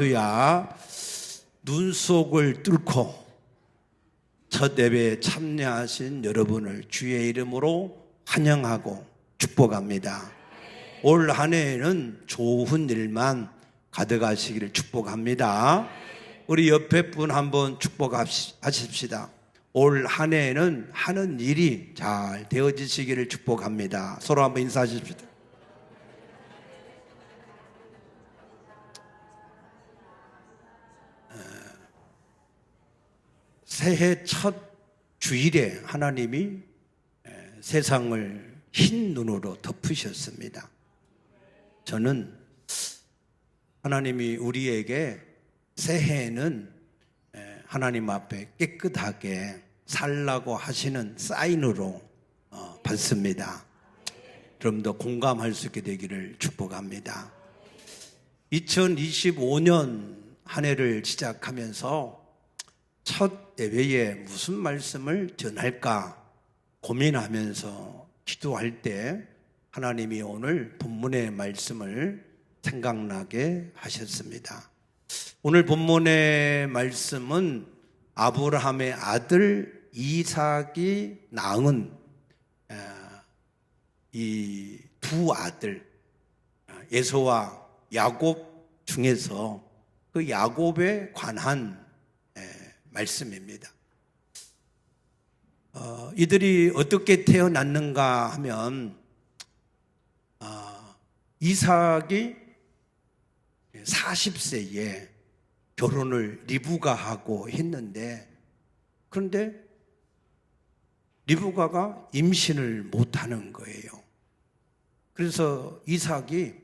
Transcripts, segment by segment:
할렐루야. 눈 속을 뚫고 첫 예배에 참여하신 여러분을 주의 이름으로 환영하고 축복합니다. 올 한 해에는 좋은 일만 가득하시기를 축복합니다. 우리 옆에 분 한번 축복하십시다. 올 한 해에는 하는 일이 잘 되어지시기를 축복합니다. 서로 한번 인사하십시다. 새해 첫 주일에 하나님이 세상을 흰 눈으로 덮으셨습니다. 저는 하나님이 우리에게 새해에는 하나님 앞에 깨끗하게 살라고 하시는 사인으로 받습니다. 좀 더 공감할 수 있게 되기를 축복합니다. 2025년 한 해를 시작하면서 첫 예배에 무슨 말씀을 전할까 고민하면서 기도할 때 하나님이 오늘 본문의 말씀을 생각나게 하셨습니다. 오늘 본문의 말씀은 아브라함의 아들 이삭이 낳은 이 두 아들 에서와 야곱 중에서 그 야곱에 관한 말씀입니다. 이들이 어떻게 태어났는가 하면 이삭이 40세에 결혼을 리브가하고 했는데, 그런데 리브가가 임신을 못하는 거예요. 그래서 이삭이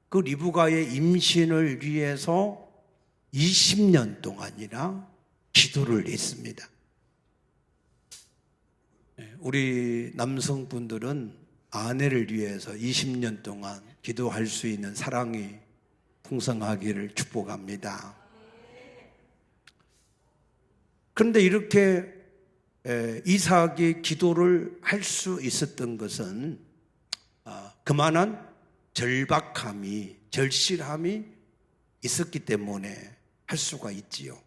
그 리브가의 임신을 위해서 20년 동안이나 기도를 했습니다. 우리 남성분들은 아내를 위해서 20년 동안 기도할 수 있는 사랑이 풍성하기를 축복합니다. 그런데 이렇게 이삭이 기도를 할 수 있었던 것은 그만한 절박함이, 절실함이 있었기 때문에 할 수가 있지요.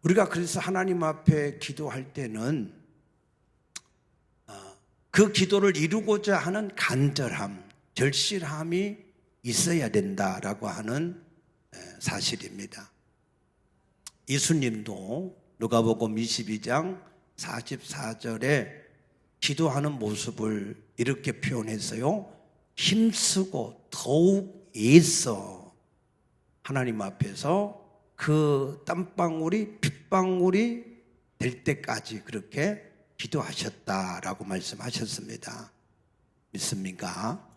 우리가 그래서 하나님 앞에 기도할 때는 그 기도를 이루고자 하는 간절함, 절실함이 있어야 된다라고 하는 사실입니다. 예수님도 누가복음 22장 44절에 기도하는 모습을 이렇게 표현했어요. 힘쓰고 더욱 애써 하나님 앞에서 그 땀방울이 핏방울이 될 때까지 그렇게 기도하셨다라고 말씀하셨습니다. 믿습니까?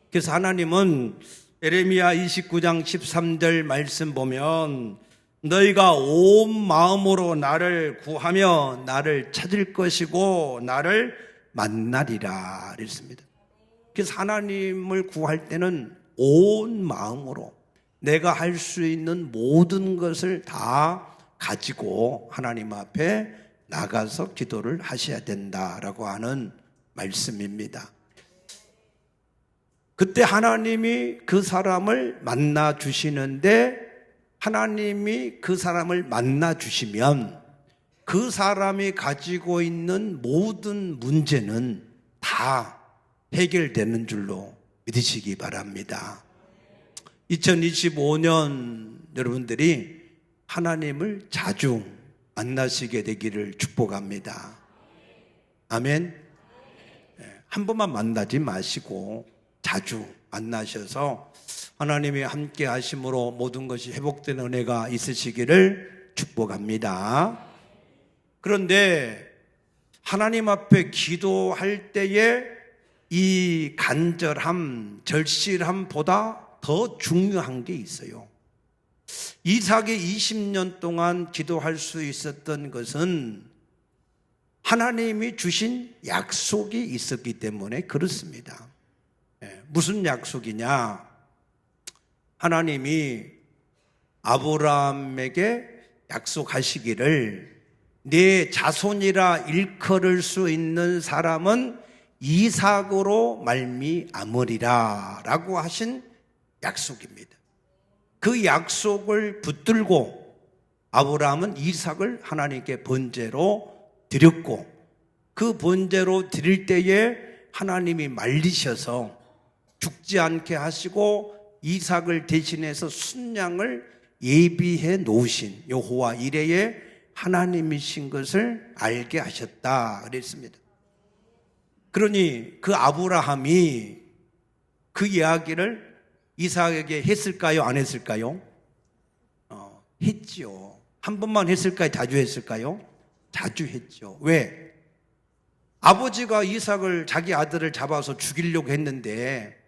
그래서 하나님은 예레미야 29장 13절 말씀 보면 너희가 온 마음으로 나를 구하며 나를 찾을 것이고 나를 만나리라 그랬습니다. 그래서 하나님을 구할 때는 온 마음으로 내가 할 수 있는 모든 것을 다 가지고 하나님 앞에 나가서 기도를 하셔야 된다라고 하는 말씀입니다. 그때 하나님이 그 사람을 만나 주시는데, 하나님이 그 사람을 만나 주시면 그 사람이 가지고 있는 모든 문제는 다 해결되는 줄로 믿으시기 바랍니다. 2025년 여러분들이 하나님을 자주 만나시게 되기를 축복합니다. 아멘. 한 번만 만나지 마시고 자주 만나셔서 하나님이 함께 하심으로 모든 것이 회복되는 은혜가 있으시기를 축복합니다. 그런데 하나님 앞에 기도할 때에 이 간절함, 절실함보다 더 중요한 게 있어요. 이삭이 20년 동안 기도할 수 있었던 것은 하나님이 주신 약속이 있었기 때문에 그렇습니다. 무슨 약속이냐? 하나님이 아브라함에게 약속하시기를 네 자손이라 일컬을 수 있는 사람은 이삭으로 말미암으리라 라고 하신 약속입니다. 그 약속을 붙들고 아브라함은 이삭을 하나님께 번제로 드렸고, 그 번제로 드릴 때에 하나님이 말리셔서 죽지 않게 하시고 이삭을 대신해서 순양을 예비해 놓으신 여호와 이레의 하나님이신 것을 알게 하셨다 그랬습니다. 그러니 그 아브라함이 그 이야기를 이삭에게 했을까요? 안 했을까요? 했죠. 한 번만 했을까요? 자주 했을까요? 자주 했죠. 왜? 아버지가 이삭을, 자기 아들을 잡아서 죽이려고 했는데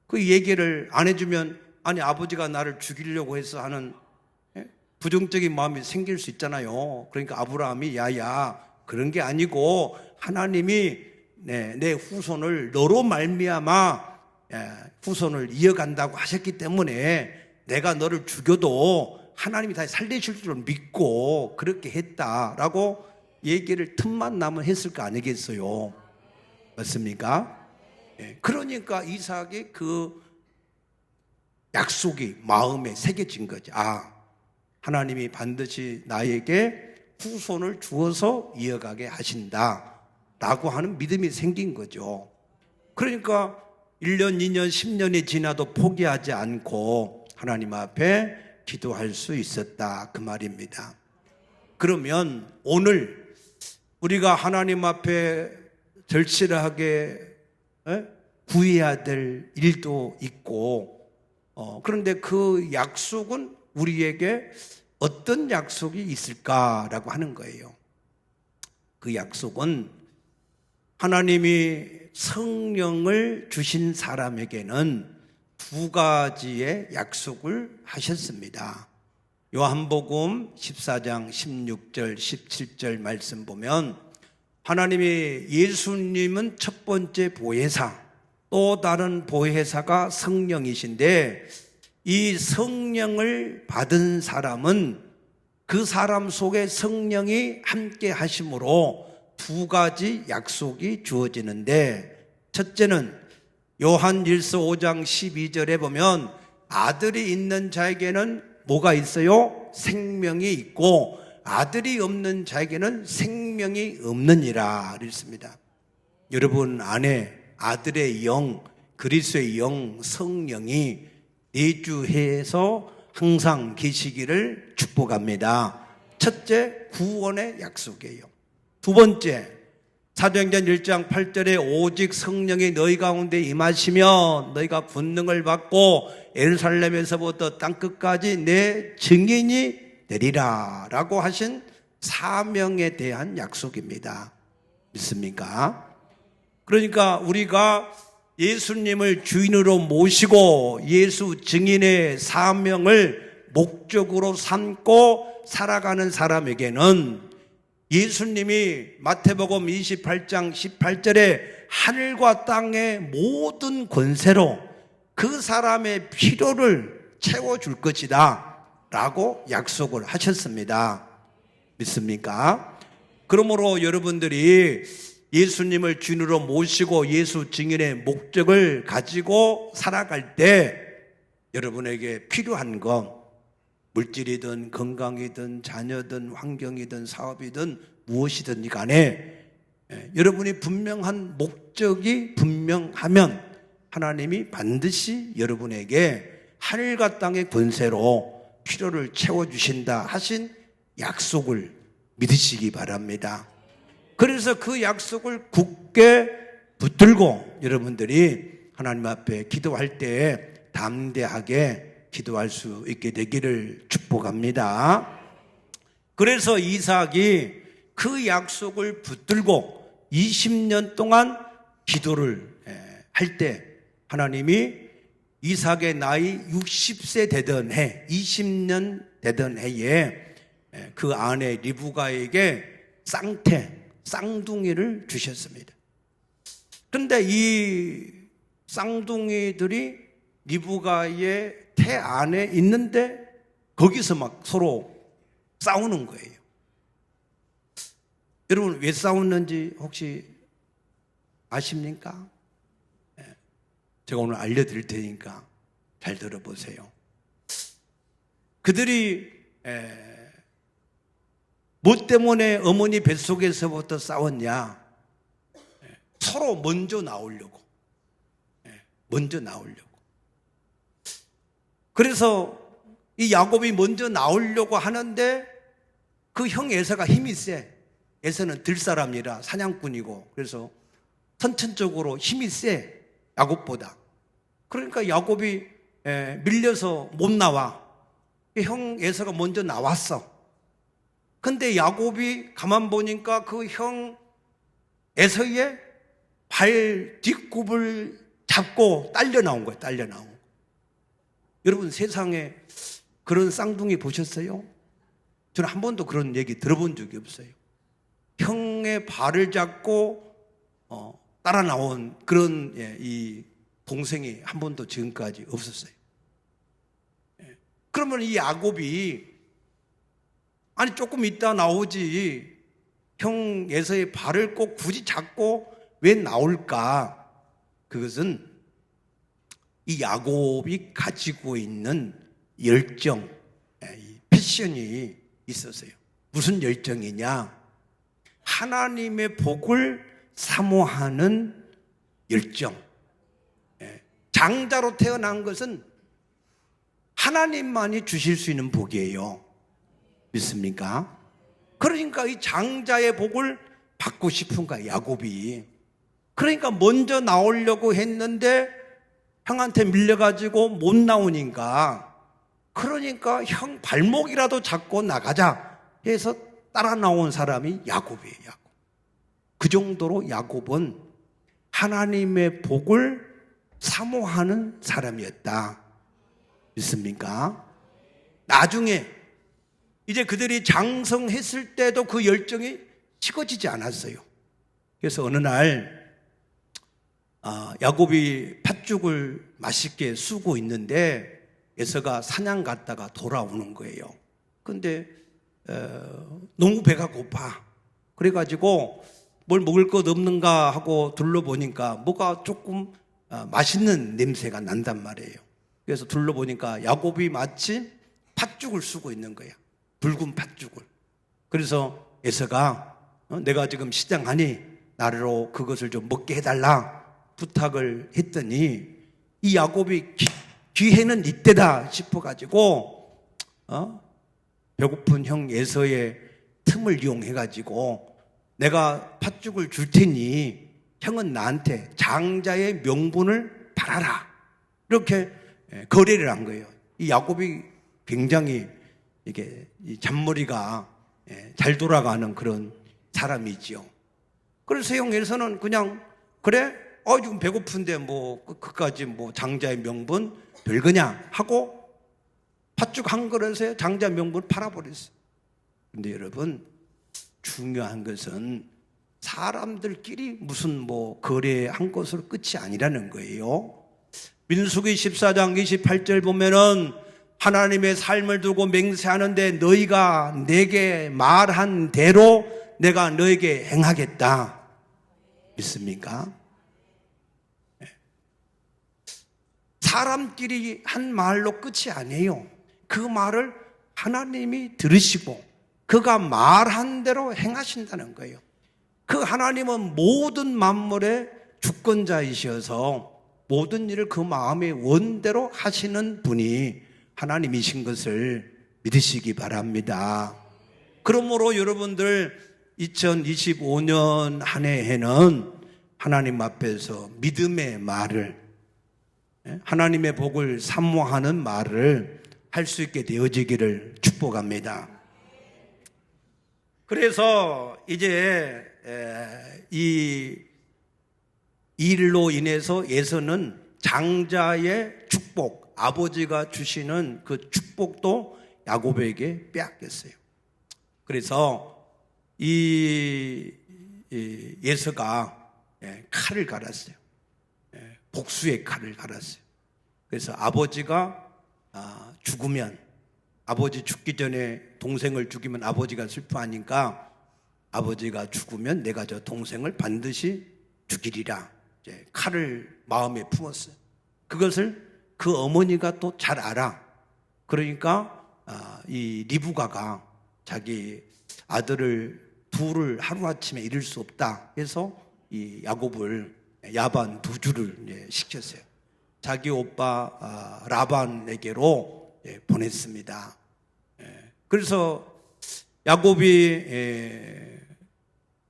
그 얘기를 안 해주면, 아니 아버지가 나를 죽이려고 해서 하는 부정적인 마음이 생길 수 있잖아요. 그러니까 아브라함이 야야 그런 게 아니고 하나님이 내 후손을 너로 말미암아 후손을 이어간다고 하셨기 때문에 내가 너를 죽여도 하나님이 다시 살리실 줄 믿고 그렇게 했다라고 얘기를 틈만 나면 했을 거 아니겠어요? 맞습니까? 그러니까 이삭의 그 약속이 마음에 새겨진 거죠. 아, 하나님이 반드시 나에게 후손을 주어서 이어가게 하신다 라고 하는 믿음이 생긴 거죠. 그러니까 1년, 2년, 10년이 지나도 포기하지 않고 하나님 앞에 기도할 수 있었다 그 말입니다. 그러면 오늘 우리가 하나님 앞에 절실하게 구해야 될 일도 있고, 그런데 그 약속은 우리에게 어떤 약속이 있을까라고 하는 거예요. 그 약속은 하나님이 성령을 주신 사람에게는 두 가지의 약속을 하셨습니다. 요한복음 14장 16절 17절 말씀 보면 하나님이 예수님은 첫 번째 보혜사, 또 다른 보혜사가 성령이신데 이 성령을 받은 사람은 그 사람 속에 성령이 함께 하심으로 두 가지 약속이 주어지는데, 첫째는 요한일서 5장 12절에 보면 아들이 있는 자에게는 뭐가 있어요? 생명이 있고 아들이 없는 자에게는 생명이 없느니라 그랬습니다. 여러분 안에 아들의 영, 그리스도의 영, 성령이 내주해서 항상 계시기를 축복합니다. 첫째, 구원의 약속이에요. 두 번째, 사도행전 1장 8절에 오직 성령이 너희 가운데 임하시면 너희가 권능을 받고 예루살렘에서부터 땅끝까지 내 증인이 되리라 라고 하신 사명에 대한 약속입니다. 믿습니까? 그러니까 우리가 예수님을 주인으로 모시고 예수 증인의 사명을 목적으로 삼고 살아가는 사람에게는 예수님이 마태복음 28장 18절에 하늘과 땅의 모든 권세로 그 사람의 필요를 채워줄 것이다 라고 약속을 하셨습니다. 믿습니까? 그러므로 여러분들이 예수님을 주인으로 모시고 예수 증인의 목적을 가지고 살아갈 때 여러분에게 필요한 것, 물질이든 건강이든 자녀든 환경이든 사업이든 무엇이든 간에 여러분이 분명한 목적이 분명하면 하나님이 반드시 여러분에게 하늘과 땅의 권세로 필요를 채워주신다 하신 약속을 믿으시기 바랍니다. 그래서 그 약속을 굳게 붙들고 여러분들이 하나님 앞에 기도할 때 담대하게 기도할 수 있게 되기를 축복합니다. 그래서 이삭이 그 약속을 붙들고 20년 동안 기도를 할 때 하나님이 이삭의 나이 60세 되던 해, 20년 되던 해에 그 아내 리브가에게 쌍둥이를 주셨습니다. 그런데 이 쌍둥이들이 리브가의 태 안에 있는데 거기서 막 서로 싸우는 거예요. 여러분 왜 싸웠는지 혹시 아십니까? 제가 오늘 알려드릴 테니까 잘 들어보세요. 그들이 뭐 때문에 어머니 뱃속에서부터 싸웠냐? 서로 먼저 나오려고. 먼저 나오려고. 그래서 이 야곱이 먼저 나오려고 하는데 그 형 에서가 힘이 세. 에서는 들사람이라 사냥꾼이고 그래서 선천적으로 힘이 세. 야곱보다. 그러니까 야곱이 밀려서 못 나와. 형 에서가 먼저 나왔어. 근데 야곱이 가만 보니까 그 형 에서의 발 뒷굽을 잡고 딸려 나온 거예요. 딸려 나온 거. 여러분 세상에 그런 쌍둥이 보셨어요? 저는 한 번도 그런 얘기 들어본 적이 없어요. 형의 발을 잡고 따라 나온 그런 이 동생이 한 번도 지금까지 없었어요. 그러면 이 야곱이 아니 조금 있다 나오지 형 에서의 발을 꼭 굳이 잡고 왜 나올까? 그것은 이 야곱이 가지고 있는 열정, 패션이 있었어요. 무슨 열정이냐? 하나님의 복을 사모하는 열정. 장자로 태어난 것은 하나님만이 주실 수 있는 복이에요. 믿습니까? 그러니까 이 장자의 복을 받고 싶은 거야, 야곱이. 그러니까 먼저 나오려고 했는데 형한테 밀려가지고 못 나오니까 그러니까 형 발목이라도 잡고 나가자 해서 따라 나온 사람이 야곱이에요. 야곱. 그 정도로 야곱은 하나님의 복을 사모하는 사람이었다. 믿습니까? 나중에 이제 그들이 장성했을 때도 그 열정이 식어지지 않았어요. 그래서 어느 날 야곱이 팥죽을 맛있게 쓰고 있는데 에서가 사냥 갔다가 돌아오는 거예요. 근데 너무 배가 고파. 그래가지고 뭘 먹을 것 없는가 하고 둘러보니까 뭐가 조금 맛있는 냄새가 난단 말이에요. 그래서 둘러보니까 야곱이 마치 팥죽을 쓰고 있는 거야. 붉은 팥죽을. 그래서 에서가 내가 지금 시장하니 나로 그것을 좀 먹게 해달라 부탁을 했더니 이 야곱이 기회는 이때다 싶어가지고 배고픈 형 에서의 틈을 이용해가지고 내가 팥죽을 줄 테니 형은 나한테 장자의 명분을 팔아라 이렇게 거래를 한 거예요. 이 야곱이 굉장히 이게 잔머리가 잘 돌아가는 그런 사람이지요. 그래서 형 에서는 그냥 그래 지금 배고픈데 뭐 그까지 뭐 장자의 명분 별거냐 하고 팥죽 한 그릇에 장자 명분 팔아버렸어요. 근데 여러분 중요한 것은 사람들끼리 무슨 뭐 거래한 것으로 끝이 아니라는 거예요. 민수기 14장 28절 보면은 하나님의 삶을 두고 맹세하는데 너희가 내게 말한 대로 내가 너에게 행하겠다. 믿습니까? 사람끼리 한 말로 끝이 아니에요. 그 말을 하나님이 들으시고 그가 말한 대로 행하신다는 거예요. 그 하나님은 모든 만물의 주권자이셔서 모든 일을 그 마음의 원대로 하시는 분이 하나님이신 것을 믿으시기 바랍니다. 그러므로 여러분들 2025년 한 해에는 하나님 앞에서 믿음의 말을 하나님의 복을 사모하는 말을 할 수 있게 되어지기를 축복합니다. 그래서 이제 이 일로 인해서 에서는 장자의 축복, 아버지가 주시는 그 축복도 야곱에게 빼앗겼어요. 그래서 이 에서가 칼을 갈았어요. 복수의 칼을 갈았어요. 그래서 아버지가 죽으면 아버지 죽기 전에 동생을 죽이면 아버지가 슬퍼하니까 아버지가 죽으면 내가 저 동생을 반드시 죽이리라. 이제 칼을 마음에 품었어요. 그것을 그 어머니가 또 잘 알아. 그러니까 이 리브가가 자기 아들을 둘을 하루아침에 잃을 수 없다 해서 이 야곱을 야반 2주를 시켰어요. 자기 오빠 라반에게로 보냈습니다. 그래서 야곱이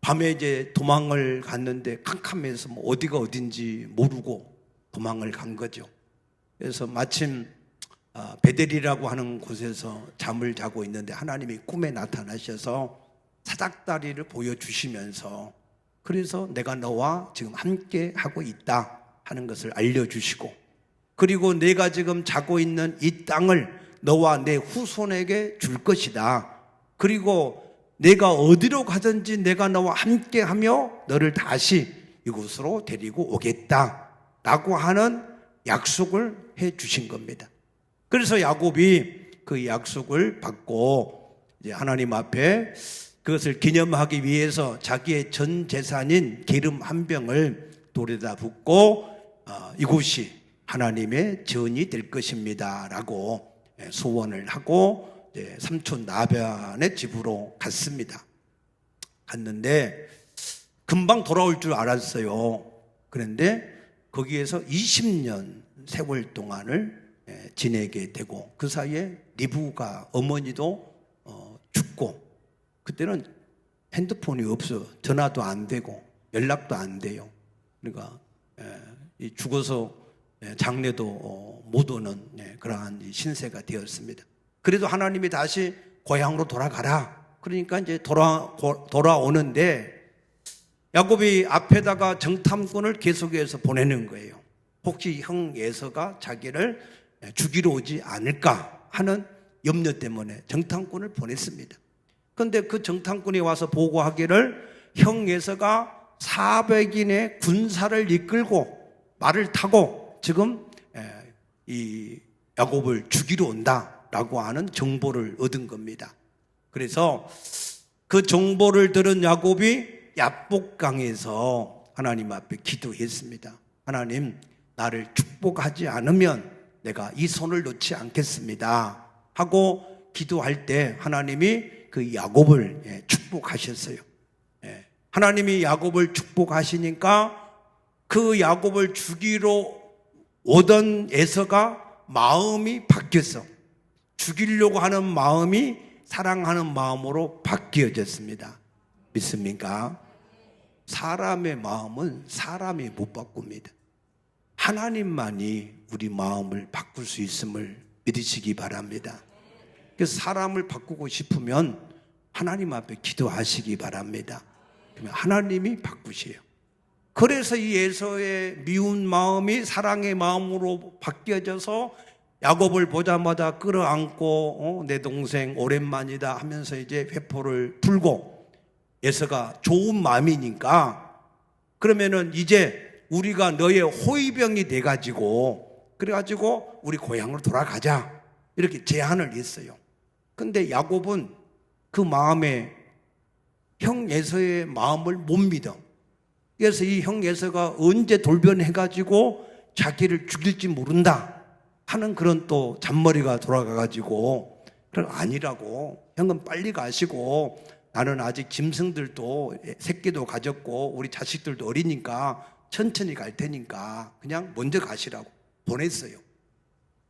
밤에 이제 도망을 갔는데 캄캄해서 뭐 어디가 어딘지 모르고 도망을 간 거죠. 그래서 마침 베델이라고 하는 곳에서 잠을 자고 있는데 하나님이 꿈에 나타나셔서 사닥다리를 보여주시면서 그래서 내가 너와 지금 함께 하고 있다 하는 것을 알려주시고, 그리고 내가 지금 자고 있는 이 땅을 너와 내 후손에게 줄 것이다. 그리고 내가 어디로 가든지 내가 너와 함께 하며 너를 다시 이곳으로 데리고 오겠다 라고 하는 약속을 해 주신 겁니다. 그래서 야곱이 그 약속을 받고 이제 하나님 앞에 그것을 기념하기 위해서 자기의 전 재산인 기름 한 병을 돌에다 붓고 이곳이 하나님의 전이 될 것입니다 라고 소원을 하고 삼촌 나변의 집으로 갔습니다. 갔는데 금방 돌아올 줄 알았어요. 그런데 거기에서 20년 세월 동안을 지내게 되고, 그 사이에 리브가 어머니도 죽고, 그때는 핸드폰이 없어, 전화도 안 되고 연락도 안 돼요. 그러니까 죽어서 장례도 못 오는 그러한 신세가 되었습니다. 그래도 하나님이 다시 고향으로 돌아가라. 그러니까 이제 돌아오는데 야곱이 앞에다가 정탐꾼을 계속해서 보내는 거예요. 혹시 형 에서가 자기를 죽이러 오지 않을까 하는 염려 때문에 정탐꾼을 보냈습니다. 그런데 그 정탐꾼이 와서 보고하기를 형 에서가 400인의 군사를 이끌고 말을 타고 지금 이 야곱을 죽이러 온다라고 하는 정보를 얻은 겁니다. 그래서 그 정보를 들은 야곱이 야복강에서 하나님 앞에 기도했습니다. 하나님, 나를 축복하지 않으면 내가 이 손을 놓지 않겠습니다 하고 기도할 때 하나님이 그 야곱을 축복하셨어요. 하나님이 야곱을 축복하시니까 그 야곱을 죽이러 오던 에서가 마음이 바뀌었어. 죽이려고 하는 마음이 사랑하는 마음으로 바뀌어졌습니다. 믿습니까? 사람의 마음은 사람이 못 바꿉니다. 하나님만이 우리 마음을 바꿀 수 있음을 믿으시기 바랍니다. 그래서 사람을 바꾸고 싶으면 하나님 앞에 기도하시기 바랍니다. 그러면 하나님이 바꾸세요. 그래서 이 에서의 미운 마음이 사랑의 마음으로 바뀌어져서 야곱을 보자마자 끌어안고 내 동생 오랜만이다 하면서 이제 회포를 풀고, 에서가 좋은 마음이니까 그러면은 이제 우리가 너의 호위병이 돼가지고 그래가지고 우리 고향으로 돌아가자 이렇게 제안을 했어요. 근데 야곱은 그 마음에 형 에서의 마음을 못 믿어. 그래서 이 형 에서가 언제 돌변해가지고 자기를 죽일지 모른다 하는 그런 또 잔머리가 돌아가가지고, 그럼 아니라고, 형은 빨리 가시고 나는 아직 짐승들도 새끼도 가졌고 우리 자식들도 어리니까 천천히 갈 테니까 그냥 먼저 가시라고 보냈어요.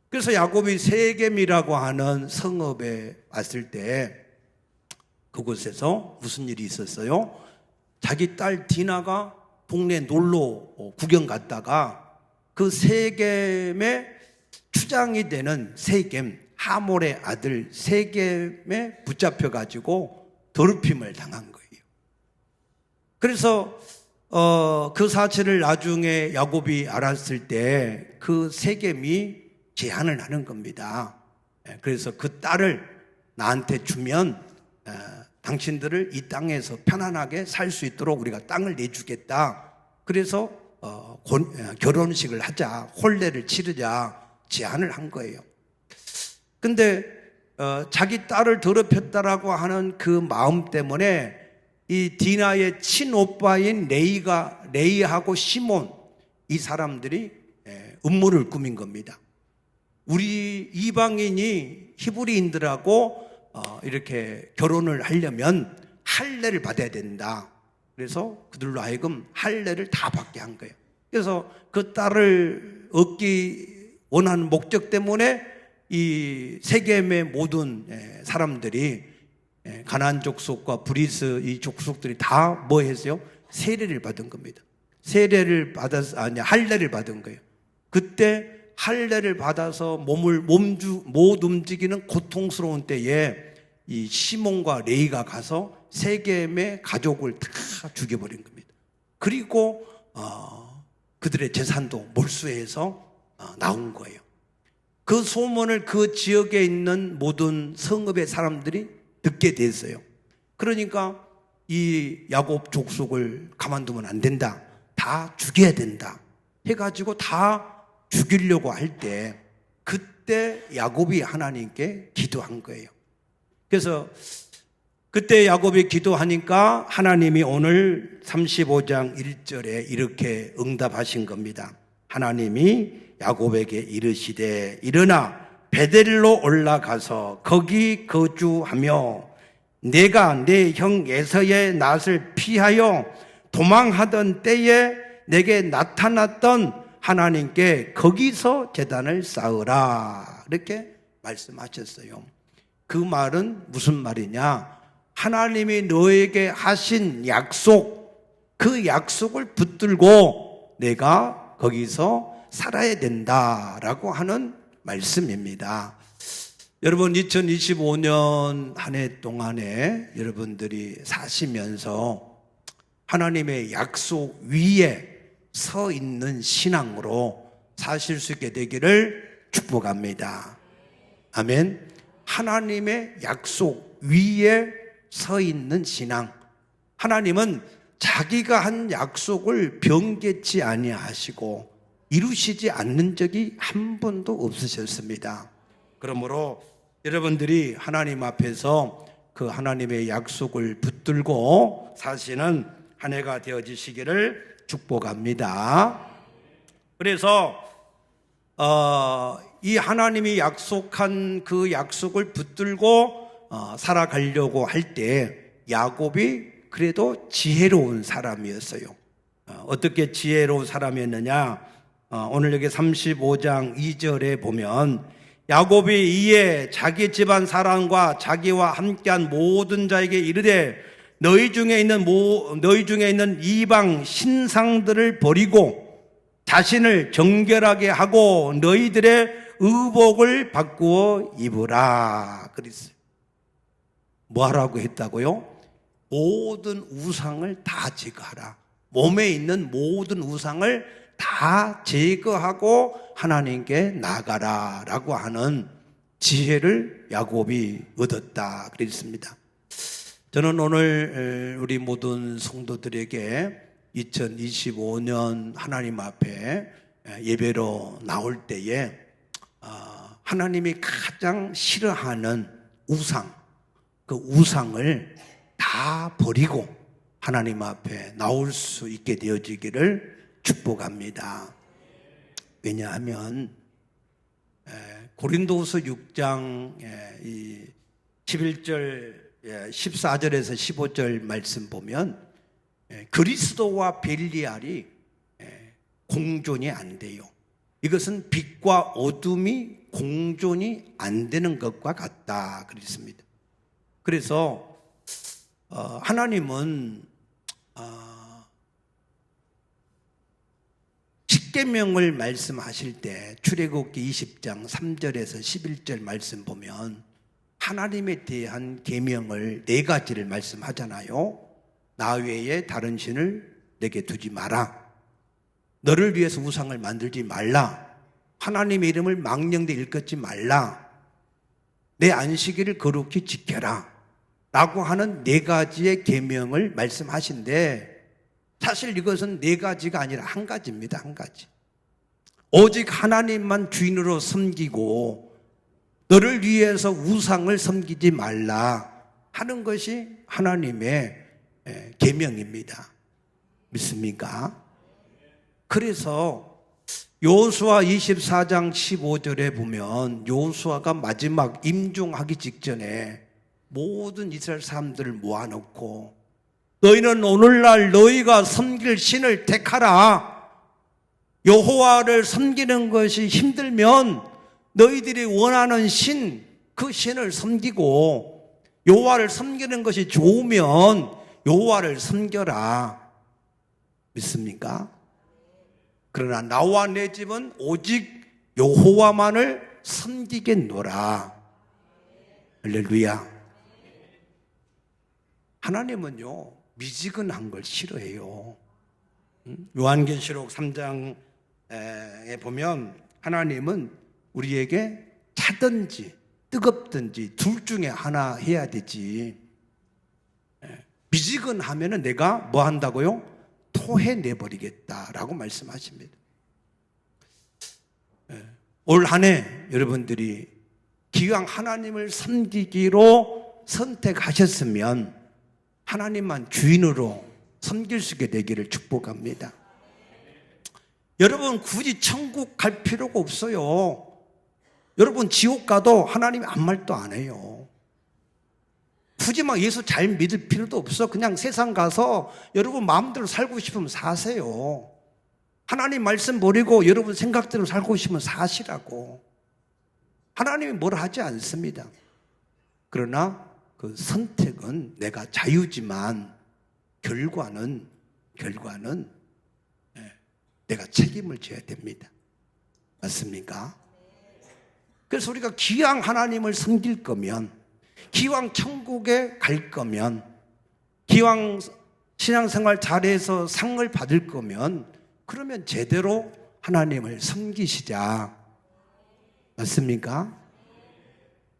그래서 야곱이 세겜이라고 하는 성읍에 왔을 때 그곳에서 무슨 일이 있었어요? 자기 딸 디나가 동네 놀러 구경 갔다가 그 세겜의 추장이 되는 세겜, 하몰의 아들 세겜에 붙잡혀가지고 더럽힘을 당한 거예요. 그래서 그 사실을 나중에 야곱이 알았을 때 그 세겜이 제안을 하는 겁니다. 그래서 그 딸을 나한테 주면 당신들을 이 땅에서 편안하게 살 수 있도록 우리가 땅을 내주겠다. 그래서 결혼식을 하자, 혼례를 치르자 제안을 한 거예요. 근데 자기 딸을 더럽혔다라고 하는 그 마음 때문에 이 디나의 친오빠인 레이하고 시몬, 이 사람들이 음모를 꾸민 겁니다. 우리 이방인이 히브리인들하고 이렇게 결혼을 하려면 할례를 받아야 된다. 그래서 그들로 하여금 할례를 다 받게 한 거예요. 그래서 그 딸을 얻기 원하는 목적 때문에 이 세겜의 모든 사람들이 가나안 족속과 브리스 이 족속들이 다 뭐 했어요? 세례를 받은 겁니다. 할례를 받은 거예요. 그때 할례를 받아서 못 움직이는 고통스러운 때에 이 시몬과 레이가 가서 세겜의 가족을 다 죽여버린 겁니다. 그리고 그들의 재산도 몰수해서 나온 거예요. 그 소문을 그 지역에 있는 모든 성읍의 사람들이 듣게 됐어요. 그러니까 이 야곱 족속을 가만두면 안 된다. 다 죽여야 된다. 해가지고 다 죽이려고 할 때 그때 야곱이 하나님께 기도한 거예요. 그래서 그때 야곱이 기도하니까 하나님이 오늘 35장 1절에 이렇게 응답하신 겁니다. 하나님이 야곱에게 이르시되 일어나 베델로 올라가서 거기 거주하며 내가 내 형 에서의 낯을 피하여 도망하던 때에 내게 나타났던 하나님께 거기서 제단을 쌓으라 이렇게 말씀하셨어요. 그 말은 무슨 말이냐? 하나님이 너에게 하신 약속, 그 약속을 붙들고 내가 거기서 살아야 된다라고 하는 말씀입니다. 여러분 2025년 한 해 동안에 여러분들이 사시면서 하나님의 약속 위에 서 있는 신앙으로 사실 수 있게 되기를 축복합니다. 아멘. 하나님의 약속 위에 서 있는 신앙. 하나님은 자기가 한 약속을 변개치 아니하시고 이루시지 않는 적이 한 번도 없으셨습니다. 그러므로 여러분들이 하나님 앞에서 그 하나님의 약속을 붙들고 사시는 한 해가 되어지시기를 축복합니다. 그래서 이 하나님이 약속한 그 약속을 붙들고 살아가려고 할 때 야곱이 그래도 지혜로운 사람이었어요. 어떻게 지혜로운 사람이었느냐? 오늘 여기 35장 2절에 보면 야곱이 이에 자기 집안 사람과 자기와 함께한 모든 자에게 이르되 너희 중에 있는 이방 신상들을 버리고 자신을 정결하게 하고 너희들의 의복을 바꾸어 입으라 그랬어요. 뭐 하라고 했다고요? 모든 우상을 다 제거하라. 몸에 있는 모든 우상을 다 제거하고 하나님께 나가라 라고 하는 지혜를 야곱이 얻었다 그랬습니다. 저는 오늘 우리 모든 성도들에게 2025년 하나님 앞에 예배로 나올 때에 하나님이 가장 싫어하는 우상, 그 우상을 다 버리고 하나님 앞에 나올 수 있게 되어지기를 축복합니다. 왜냐하면 고린도후서 6장 11절 14절에서 15절 말씀 보면 그리스도와 벨리알이 공존이 안 돼요. 이것은 빛과 어둠이 공존이 안 되는 것과 같다 그랬습니다. 그래서 하나님은 십계명을 말씀하실 때 출애굽기 20장 3절에서 11절 말씀 보면 하나님에 대한 계명을 4가지를 말씀하잖아요. 나 외에 다른 신을 내게 두지 마라. 너를 위해서 우상을 만들지 말라. 하나님의 이름을 망령되이 일컫지 말라. 내 안식일을 거룩히 지켜라 라고 하는 4가지의 계명을 말씀하신데 사실 이것은 4가지가 아니라 1가지입니다. 1가지. 오직 하나님만 주인으로 섬기고 너를 위해서 우상을 섬기지 말라 하는 것이 하나님의 계명입니다. 믿습니까? 그래서 여호수아 24장 15절에 보면 여호수아가 마지막 임종하기 직전에 모든 이스라엘 사람들을 모아놓고 너희는 오늘날 너희가 섬길 신을 택하라. 여호와를 섬기는 것이 힘들면 너희들이 원하는 신, 그 신을 섬기고 여호와를 섬기는 것이 좋으면 여호와를 섬겨라. 믿습니까? 그러나 나와 내 집은 오직 여호와만을 섬기겠노라. 할렐루야. 하나님은요, 미지근한 걸 싫어해요. 요한계시록 3장에 보면 하나님은 우리에게 차든지 뜨겁든지 둘 중에 하나 해야 되지. 미지근하면은 내가 뭐 한다고요? 토해내버리겠다라고 말씀하십니다. 올 한 해 여러분들이 기왕 하나님을 섬기기로 선택하셨으면 하나님만 주인으로 섬길 수 있게 되기를 축복합니다. 여러분 굳이 천국 갈 필요가 없어요. 여러분 지옥 가도 하나님이 아무 말도 안 해요. 굳이 막 예수 잘 믿을 필요도 없어. 그냥 세상 가서 여러분 마음대로 살고 싶으면 사세요. 하나님 말씀 버리고 여러분 생각대로 살고 싶으면 사시라고. 하나님이 뭐라 하지 않습니다. 그러나 그 선택은 내가 자유지만 결과는 내가 책임을 져야 됩니다. 맞습니까? 그래서 우리가 기왕 하나님을 섬길 거면, 기왕 천국에 갈 거면, 기왕 신앙생활 잘해서 상을 받을 거면 그러면 제대로 하나님을 섬기시자. 맞습니까?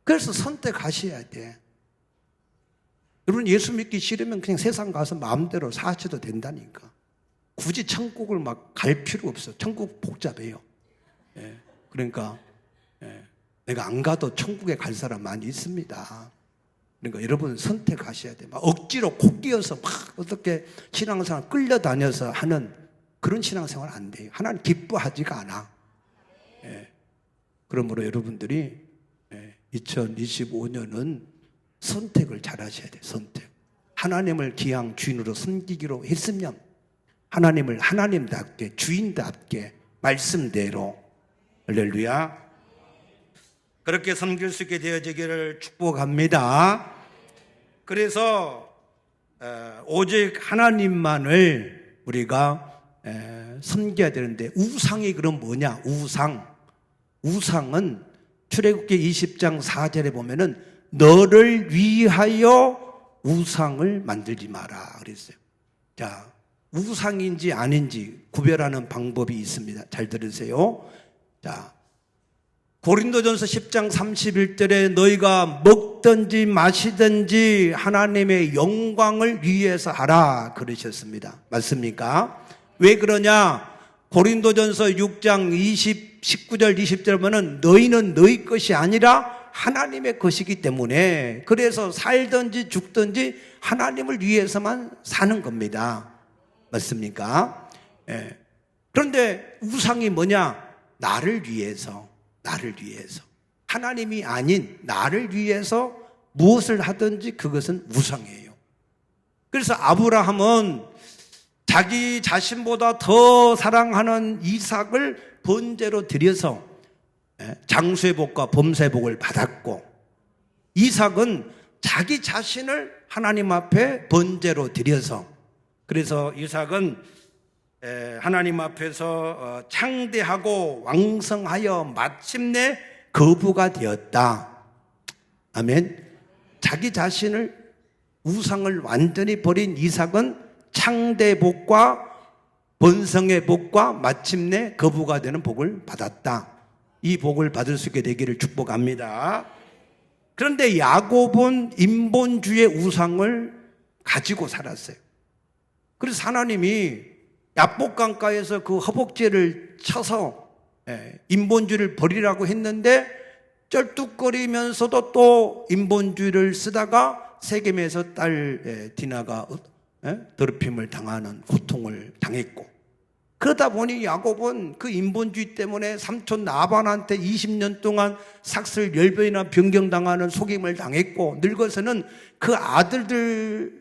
그래서 선택하셔야 돼. 여러분 예수 믿기 싫으면 그냥 세상 가서 마음대로 사셔도 된다니까. 굳이 천국을 막 갈 필요 없어. 천국 복잡해요. 그러니까 내가 안 가도 천국에 갈 사람 많이 있습니다. 그러니까 여러분 선택하셔야 돼요. 막 억지로 코 끼어서 막 어떻게 신앙생활 끌려다녀서 하는 그런 신앙생활 안 돼요. 하나님 기뻐하지가 않아. 그러므로 여러분들이 2025년은 선택을 잘 하셔야 돼요. 선택. 하나님을 기왕 주인으로 섬기기로 했으면 하나님을 하나님답게 주인답게 말씀대로 할렐루야 그렇게 섬길 수 있게 되어지기를 축복합니다. 그래서 오직 하나님만을 우리가 섬겨야 되는데 우상이 그럼 뭐냐? 우상은 출애굽기 20장 4절에 보면은 너를 위하여 우상을 만들지 마라 그랬어요. 자, 우상인지 아닌지 구별하는 방법이 있습니다. 잘 들으세요. 자, 고린도전서 10장 31절에 너희가 먹든지 마시든지 하나님의 영광을 위해서 하라 그러셨습니다. 맞습니까? 왜 그러냐? 고린도전서 6장 19절 20절 보면 너희는 너희 것이 아니라 하나님의 것이기 때문에 그래서 살든지 죽든지 하나님을 위해서만 사는 겁니다. 맞습니까? 그런데 우상이 뭐냐? 나를 위해서 하나님이 아닌 나를 위해서 무엇을 하든지 그것은 우상이에요. 그래서 아브라함은 자기 자신보다 더 사랑하는 이삭을 번제로 드려서 장수의 복과 범사의 복을 받았고 이삭은 자기 자신을 하나님 앞에 번제로 드려서 그래서 이삭은 하나님 앞에서 창대하고 왕성하여 마침내 거부가 되었다. 아멘. 자기 자신을 우상을 완전히 버린 이삭은 창대 복과 번성의 복과 마침내 거부가 되는 복을 받았다. 이 복을 받을 수 있게 되기를 축복합니다. 그런데 야곱은 인본주의 우상을 가지고 살았어요. 그래서 하나님이 야복강가에서 그 허벅지를 쳐서 인본주의를 버리라고 했는데 쩔뚝거리면서도 또 인본주의를 쓰다가 세겜에서 딸 디나가 더럽힘을 당하는 고통을 당했고 그러다 보니 야곱은 그 인본주의 때문에 삼촌 라반한테 20년 동안 삭슬 10번이나 변경당하는 속임을 당했고, 늙어서는 그 아들들로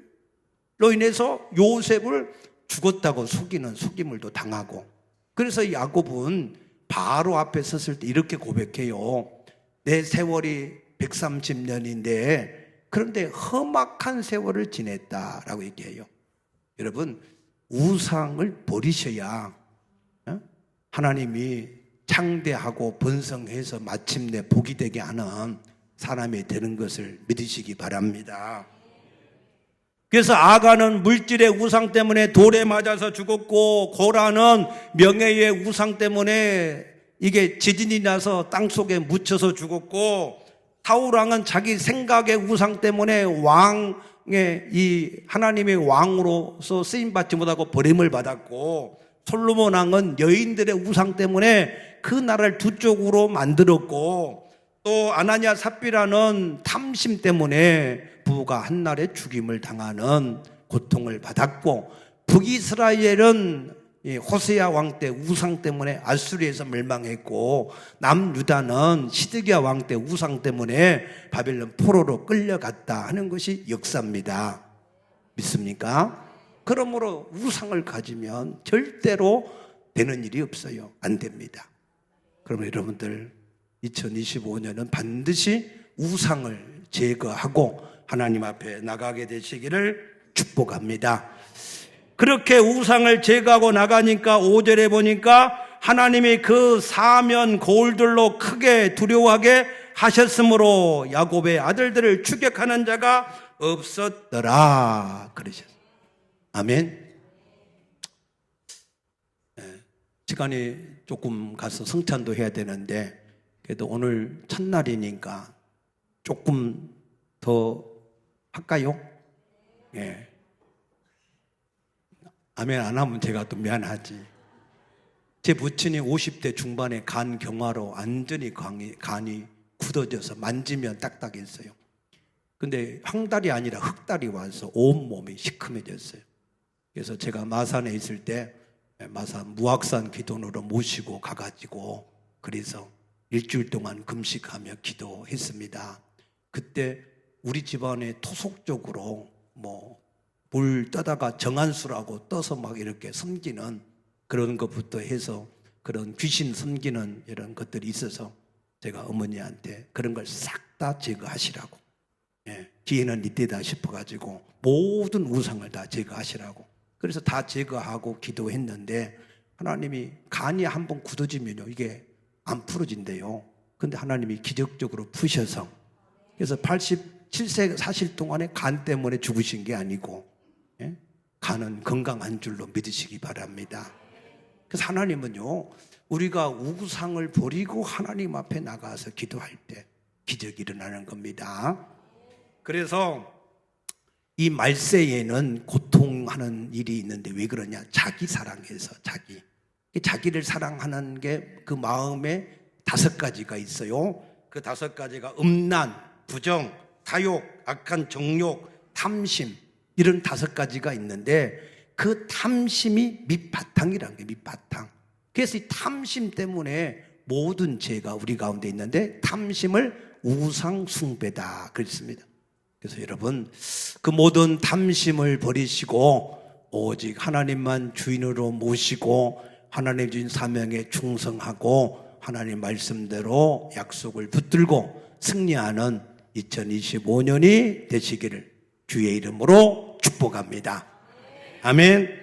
인해서 요셉을 죽었다고 속이는 속임을 또 당하고, 그래서 야곱은 바로 앞에 섰을 때 이렇게 고백해요. 내 세월이 130년인데 그런데 험악한 세월을 지냈다라고 얘기해요. 여러분, 우상을 버리셔야 하나님이 창대하고 번성해서 마침내 복이 되게 하는 사람이 되는 것을 믿으시기 바랍니다. 그래서 아가는 물질의 우상 때문에 돌에 맞아서 죽었고, 고라는 명예의 우상 때문에 이게 지진이 나서 땅속에 묻혀서 죽었고, 사울왕은 자기 생각의 우상 때문에 왕의 이 하나님의 왕으로서 쓰임받지 못하고 버림을 받았고, 솔로몬 왕은 여인들의 우상 때문에 그 나라를 두 쪽으로 만들었고, 또 아나니아 삽비라는 탐심 때문에 부부가 한날에 죽임을 당하는 고통을 받았고, 북이스라엘은 호세아 왕 때 우상 때문에 아수리에서 멸망했고, 남유다는 시드기야 왕 때 우상 때문에 바벨론 포로로 끌려갔다 하는 것이 역사입니다. 믿습니까? 그러므로 우상을 가지면 절대로 되는 일이 없어요. 안 됩니다. 그러면 여러분들 2025년은 반드시 우상을 제거하고 하나님 앞에 나가게 되시기를 축복합니다. 그렇게 우상을 제거하고 나가니까 5절에 보니까 하나님이 그 사면 거울들로 크게 두려워하게 하셨으므로 야곱의 아들들을 추격하는 자가 없었더라 그러셨어요. 아멘. 시간이 조금 가서 성찬도 해야 되는데, 그래도 오늘 첫날이니까 조금 더 할까요? 예. 아멘 안 하면 제가 또 미안하지. 제 부친이 50대 중반에 간 경화로 완전히 간이 굳어져서 만지면 딱딱했어요. 근데 황달이 아니라 흑달이 와서 온몸이 시커매졌어요. 그래서 제가 마산에 있을 때 마산 무악산 기도원으로 모시고 가가지고 그래서 일주일 동안 금식하며 기도했습니다. 그때 우리 집안에 토속적으로 물 떠다가 정한수라고 떠서 막 이렇게 섬기는 그런 것부터 해서 그런 귀신 섬기는 이런 것들이 있어서 제가 어머니한테 그런 걸 싹 다 제거하시라고, 기회는 이때다 싶어가지고 모든 우상을 다 제거하시라고, 그래서 다 제거하고 기도했는데 하나님이 간이 한번 굳어지면요 이게 안 풀어진대요. 근데 하나님이 기적적으로 푸셔서, 그래서 87세 사실 동안에 간 때문에 죽으신 게 아니고 간은 건강한 줄로 믿으시기 바랍니다. 그래서 하나님은요 우리가 우상을 버리고 하나님 앞에 나가서 기도할 때 기적이 일어나는 겁니다. 그래서 이 말세에는 고통하는 일이 있는데 왜 그러냐? 자기 사랑해서 자기를 사랑하는 게 그 마음에 5가지가 있어요. 그 5가지가 음란, 부정, 탐욕, 악한 정욕, 탐심, 이런 5가지가 있는데 그 탐심이 밑바탕이라는 게 밑바탕. 그래서 이 탐심 때문에 모든 죄가 우리 가운데 있는데 탐심을 우상 숭배다 그랬습니다. 그래서 여러분 그 모든 탐심을 버리시고 오직 하나님만 주인으로 모시고 하나님 주신 사명에 충성하고 하나님 말씀대로 약속을 붙들고 승리하는 2025년이 되시기를 주의 이름으로 축복합니다. 아멘.